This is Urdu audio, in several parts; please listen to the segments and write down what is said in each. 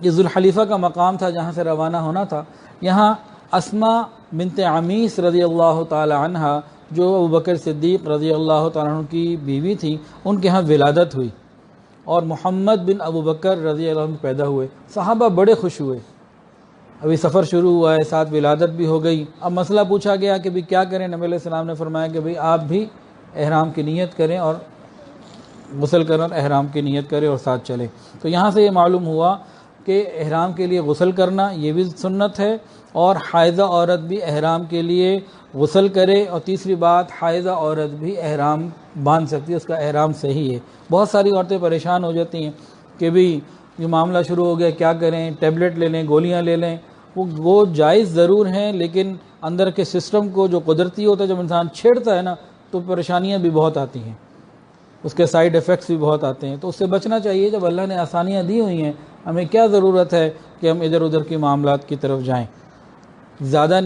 یہ ذوالحلیفہ کا مقام تھا جہاں سے روانہ ہونا تھا۔ یہاں اسما بنت عمیس رضی اللہ تعالی عنہ جو ابوبکر صدیق رضی اللہ تعالیٰ عنہ کی بیوی تھیں، ان کے ہاں ولادت ہوئی اور محمد بن ابوبکر رضی اللہ عنہ پیدا ہوئے۔ صحابہ بڑے خوش ہوئے، ابھی سفر شروع ہوا ہے، ساتھ ولادت بھی ہو گئی۔ اب مسئلہ پوچھا گیا کہ بھی کیا کریں؟ نبی علیہ السلام نے فرمایا کہ بھئی آپ بھی احرام کی نیت کریں اور غسل کریں اور احرام کی نیت کریں اور ساتھ چلیں۔ تو یہاں سے یہ معلوم ہوا کہ احرام کے لیے غسل کرنا یہ بھی سنت ہے، اور حائضہ عورت بھی احرام کے لیے غسل کرے، اور تیسری بات حائضہ عورت بھی احرام باندھ سکتی ہے، اس کا احرام صحیح ہے۔ بہت ساری عورتیں پریشان ہو جاتی ہیں کہ بھی یہ معاملہ شروع ہو گیا، کیا کریں؟ ٹیبلٹ لے لیں، گولیاں لے لیں۔ وہ جائز ضرور ہیں، لیکن اندر کے سسٹم کو جو قدرتی ہوتا ہے جب انسان چھیڑتا ہے نا تو پریشانیاں بھی بہت آتی ہیں، اس کے سائیڈ ایفیکٹس بھی بہت آتے ہیں، تو اس سے بچنا چاہیے۔ جب اللہ نے آسانیاں دی ہوئی ہیں، ہمیں کیا ضرورت ہے کہ ہم ادھر ادھر کی معاملات کی طرف جائیں؟ زیادہ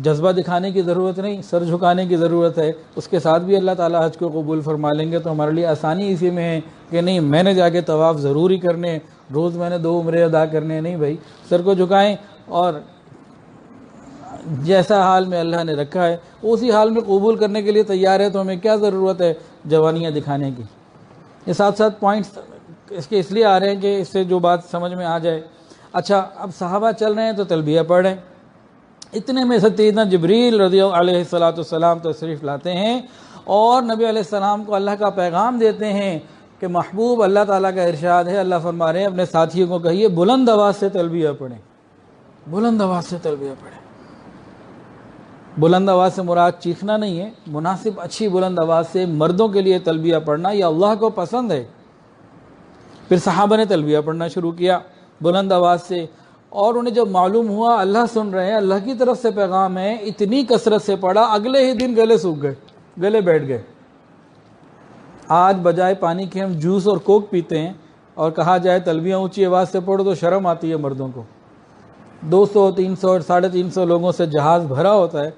جذبہ دکھانے کی ضرورت نہیں، سر جھکانے کی ضرورت ہے۔ اس کے ساتھ بھی اللہ تعالیٰ حج کو قبول فرما لیں گے۔ تو ہمارے لیے آسانی اسی میں ہے کہ نہیں میں نے جا کے طواف ضروری کرنے، روز میں نے 2 عمرے ادا کرنے، نہیں بھائی، سر کو جھکائیں اور جیسا حال میں اللہ نے رکھا ہے اسی حال میں قبول کرنے کے لیے تیار ہے، تو ہمیں کیا ضرورت ہے جوانیاں دکھانے کی؟ یہ ساتھ ساتھ پوائنٹس اس لیے آ رہے ہیں کہ اس سے جو بات سمجھ میں آ جائے۔ اچھا، اب صحابہ چل رہے ہیں تو تلبیہ پڑھ رہے ہیں، اتنے میں سیدنا جبریل رضی اللہ علیہ السلام تشریف لاتے ہیں اور نبی علیہ السلام کو اللہ کا پیغام دیتے ہیں کہ محبوب اللہ تعالیٰ کا ارشاد ہے، اللہ فرما رہے ہیں اپنے ساتھیوں کو کہیے بلند آواز سے تلبیہ پڑھیں، بلند آواز سے تلبیہ پڑھیں۔ بلند آواز سے مراد چیخنا نہیں ہے، مناسب اچھی بلند آواز سے مردوں کے لیے تلبیہ پڑھنا یہ اللہ کو پسند ہے۔ پھر صحابہ نے تلبیہ پڑھنا شروع کیا بلند آواز سے، اور انہیں جب معلوم ہوا اللہ سن رہے ہیں، اللہ کی طرف سے پیغام ہے، اتنی کثرت سے پڑھا اگلے ہی دن گلے سوکھ گئے، گلے بیٹھ گئے۔ آج بجائے پانی کے ہم جوس اور کوک پیتے ہیں، اور کہا جائے تلبیہ اونچی آواز سے پڑھو تو شرم آتی ہے مردوں کو۔ 200 300 350 لوگوں سے جہاز بھرا ہوتا ہے،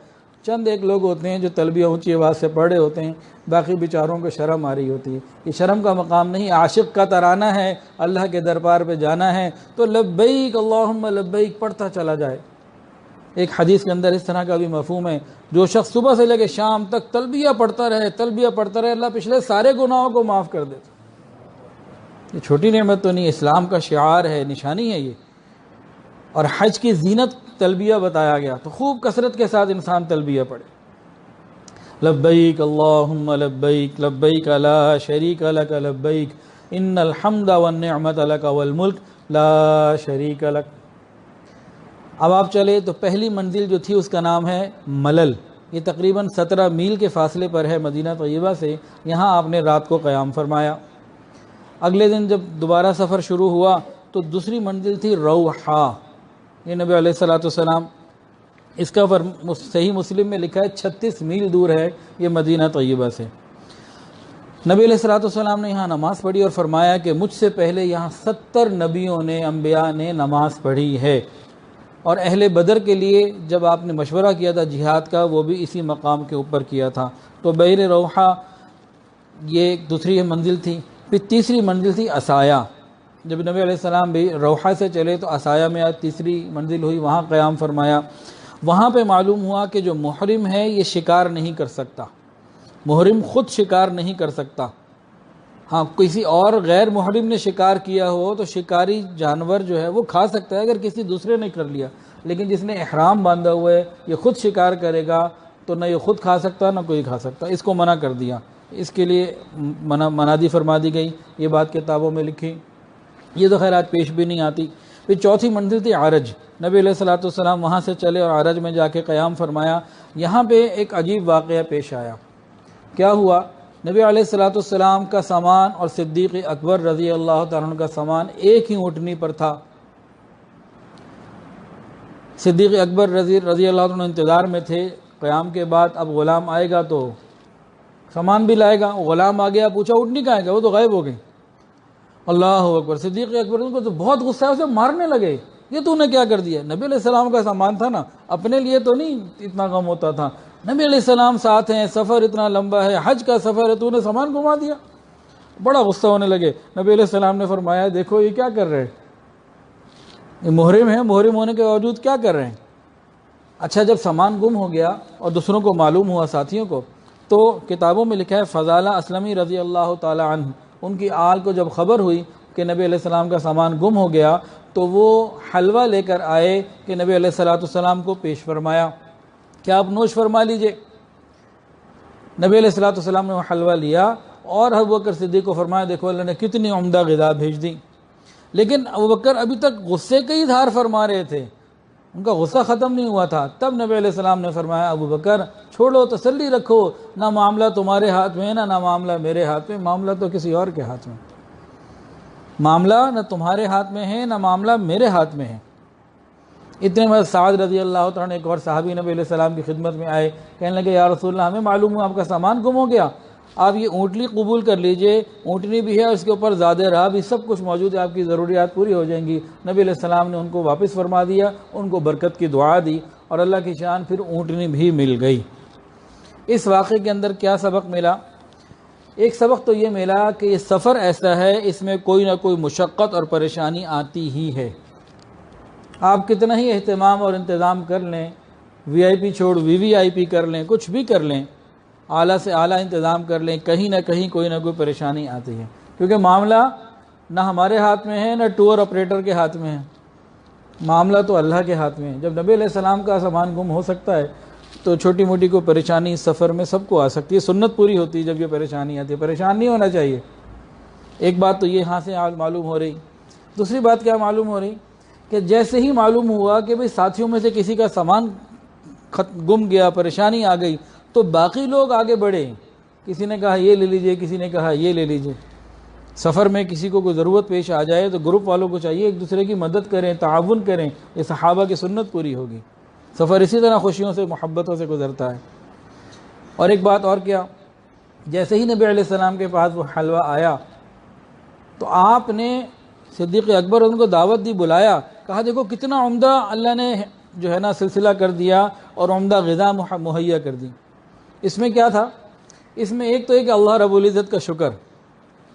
چند ایک لوگ ہوتے ہیں جو تلبیہ اونچی آواز سے پڑھ رہے ہوتے ہیں، باقی بیچاروں کو شرم آ رہی ہوتی ہے۔ یہ شرم کا مقام نہیں، عاشق کا ترانہ ہے، اللہ کے دربار پہ جانا ہے تو لبیک اللہم لبیک پڑھتا چلا جائے۔ ایک حدیث کے اندر اس طرح کا بھی مفہوم ہے، جو شخص صبح سے لے کے شام تک تلبیہ پڑھتا رہے، تلبیہ پڑھتا رہے، اللہ پچھلے سارے گناہوں کو معاف کر دیتا۔ یہ چھوٹی نعمت تو نہیں، اسلام کا شعار ہے، نشانی ہے یہ، اور حج کی زینت تلبیہ بتایا گیا، تو خوب کثرت کے ساتھ انسان تلبیہ پڑھے۔ لبیک اللہم لبیک لبیک لا شریک لک لبیک ان الحمد والنعمت لک والملک لا شریک لک۔ اب آپ چلے تو پہلی منزل جو تھی اس کا نام ہے ملل، یہ تقریباً 17 میل کے فاصلے پر ہے مدینہ طیبہ سے۔ یہاں آپ نے رات کو قیام فرمایا۔ اگلے دن جب دوبارہ سفر شروع ہوا تو دوسری منزل تھی روحا، یہ نبی علیہ السلام، اس کا صحیح مسلم میں لکھا ہے 36 میل دور ہے یہ مدینہ طیبہ سے۔ نبی علیہ السلام نے یہاں نماز پڑھی اور فرمایا کہ مجھ سے پہلے یہاں 70 نبیوں نے، انبیاء نے نماز پڑھی ہے، اور اہل بدر کے لیے جب آپ نے مشورہ کیا تھا جہاد کا وہ بھی اسی مقام کے اوپر کیا تھا۔ تو بئر روحا یہ دوسری منزل تھی۔ پھر تیسری منزل تھی عصایہ، جب نبی علیہ السلام بھی روحا سے چلے تو عصایہ میں تیسری منزل ہوئی، وہاں قیام فرمایا۔ وہاں پہ معلوم ہوا کہ جو محرم ہے یہ شکار نہیں کر سکتا، محرم خود شکار نہیں کر سکتا۔ ہاں کسی اور غیر محرم نے شکار کیا ہو تو شکاری جانور جو ہے وہ کھا سکتا ہے اگر کسی دوسرے نے کر لیا، لیکن جس نے احرام باندھا ہوا ہے یہ خود شکار کرے گا تو نہ یہ خود کھا سکتا نہ کوئی کھا سکتا، اس کو منع کر دیا، اس کے لیے منادی فرما دی گئی، یہ بات کتابوں میں لکھی، یہ تو خیر آج پیش بھی نہیں آتی۔ پھر چوتھی منزل تھی عرج، نبی علیہ السلام وہاں سے چلے اور عرج میں جا کے قیام فرمایا۔ یہاں پہ ایک عجیب واقعہ پیش آیا۔ کیا ہوا؟ نبی علیہ السلام کا سامان اور صدیق اکبر رضی اللہ تعالیٰ عنہ کا سامان ایک ہی اونٹنی پر تھا۔ صدیق اکبر رضی اللہ عنہ انتظار میں تھے، قیام کے بعد اب غلام آئے گا تو سامان بھی لائے گا۔ غلام آ گیا، پوچھا اونٹنی کہاں ہے؟ وہ تو غائب ہو گئی۔ اللہ اکبر، صدیق اکبر کو تو بہت غصہ ہے، اسے مارنے لگے، یہ تو نے کیا کر دیا؟ نبی علیہ السلام کا سامان تھا نا، اپنے لیے تو نہیں اتنا غم ہوتا تھا، نبی علیہ السلام ساتھ ہیں، سفر اتنا لمبا ہے، حج کا سفر ہے، تو نے سامان گھما دیا۔ بڑا غصہ ہونے لگے۔ نبی علیہ السلام نے فرمایا دیکھو یہ کیا کر رہے، یہ محرم ہے، محرم ہونے کے باوجود کیا کر رہے ہیں؟ اچھا جب سامان گم ہو گیا اور دوسروں کو معلوم ہوا، ساتھیوں کو، تو کتابوں میں لکھا ہے فضالہ اسلمی رضی اللہ تعالی عنہ، ان کی آل کو جب خبر ہوئی کہ نبی علیہ السلام کا سامان گم ہو گیا تو وہ حلوہ لے کر آئے کہ نبی علیہ السلام کو پیش فرمایا کہ آپ نوش فرما لیجئے۔ نبی علیہ السلام نے وہ حلوہ لیا اور ابوبکر صدیق کو فرمایا دیکھو اللہ نے کتنی عمدہ غذا بھیج دی۔ لیکن ابوبکر ابھی تک غصے کا اظہار فرما رہے تھے، ان کا غصہ ختم نہیں ہوا تھا۔ تب نبی علیہ السلام نے فرمایا ابوبکر چھوڑو، تسلی رکھو، نہ معاملہ تمہارے ہاتھ میں ہے نہ معاملہ میرے ہاتھ میں، معاملہ تو کسی اور کے ہاتھ میں، معاملہ نہ تمہارے ہاتھ میں ہے نہ معاملہ میرے ہاتھ میں ہے۔ اتنے میں سعد رضی اللہ تعالیٰ نے، ایک اور صحابی نبی علیہ السلام کی خدمت میں آئے، کہنے لگے یا رسول اللہ ہمیں معلوم ہوا آپ کا سامان گم ہو گیا، آپ یہ اونٹنی قبول کر لیجئے، اونٹنی بھی ہے، اس کے اوپر زادِ راہ بھی سب کچھ موجود ہے، آپ کی ضروریات پوری ہو جائیں گی۔ نبی علیہ السلام نے ان کو واپس فرما دیا، ان کو برکت کی دعا دی اور اللہ کی شان پھر اونٹنی بھی مل گئی۔ اس واقعے کے اندر کیا سبق ملا؟ ایک سبق تو یہ ملا کہ یہ سفر ایسا ہے، اس میں کوئی نہ کوئی مشقت اور پریشانی آتی ہی ہے۔ آپ کتنا ہی اہتمام اور انتظام کر لیں، وی آئی پی چھوڑ وی وی آئی پی کر لیں، کچھ بھی کر لیں، اعلیٰ سے اعلیٰ انتظام کر لیں، کہیں نہ کہیں کوئی نہ کوئی پریشانی آتی ہے، کیونکہ معاملہ نہ ہمارے ہاتھ میں ہے نہ ٹور آپریٹر کے ہاتھ میں ہے، معاملہ تو اللہ کے ہاتھ میں ہے۔ جب نبی علیہ السلام کا سامان گم ہو سکتا ہے تو چھوٹی موٹی کوئی پریشانی سفر میں سب کو آ سکتی ہے، سنت پوری ہوتی ہے جب یہ پریشانی آتی ہے، پریشان نہیں ہونا چاہیے۔ ایک بات تو یہ یہاں سے معلوم ہو رہی۔ دوسری بات کیا معلوم ہو رہی کہ جیسے ہی معلوم ہوا کہ بھئی ساتھیوں میں سے کسی کا سامان گم گیا، پریشانی آ گئی، تو باقی لوگ آگے بڑھے، کسی نے کہا یہ لے لیجئے، کسی نے کہا یہ لے لیجئے۔ سفر میں کسی کو کوئی ضرورت پیش آ جائے تو گروپ والوں کو چاہیے ایک دوسرے کی مدد کریں، تعاون کریں، یہ صحابہ کی سنت پوری ہوگی۔ سفر اسی طرح خوشیوں سے، محبتوں سے گزرتا ہے۔ اور ایک بات اور کیا، جیسے ہی نبی علیہ السلام کے پاس وہ حلوہ آیا تو آپ نے صدیق اکبر ان کو دعوت دی، بلایا، کہا دیکھو کتنا عمدہ اللہ نے جو ہے نا سلسلہ کر دیا اور عمدہ غذا مہیا کر دی۔ اس میں کیا تھا؟ اس میں ایک تو ہے کہ اللہ رب العزت کا شکر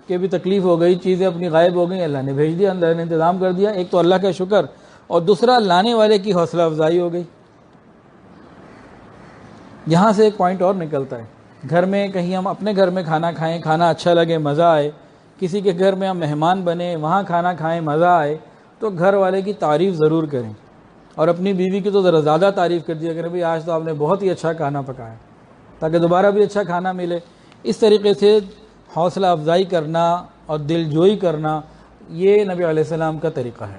کہ بھی تکلیف ہو گئی، چیزیں اپنی غائب ہو گئیں، اللہ نے بھیج دیا، اللہ نے انتظام کر دیا، ایک تو اللہ کا شکر، اور دوسرا لانے والے کی حوصلہ افزائی ہو گئی۔ یہاں سے ایک پوائنٹ اور نکلتا ہے، گھر میں کہیں ہم اپنے گھر میں کھانا کھائیں، کھانا اچھا لگے، مزہ آئے، کسی کے گھر میں ہم مہمان بنے، وہاں کھانا کھائیں، مزہ آئے، تو گھر والے کی تعریف ضرور کریں، اور اپنی بیوی کی تو ذرا زیادہ تعریف کر دیا کریں، بھئی آج تو آپ نے بہت ہی اچھا کھانا پکایا، تاکہ دوبارہ بھی اچھا کھانا ملے۔ اس طریقے سے حوصلہ افزائی کرنا اور دل جوئی کرنا، یہ نبی علیہ السلام کا طریقہ ہے۔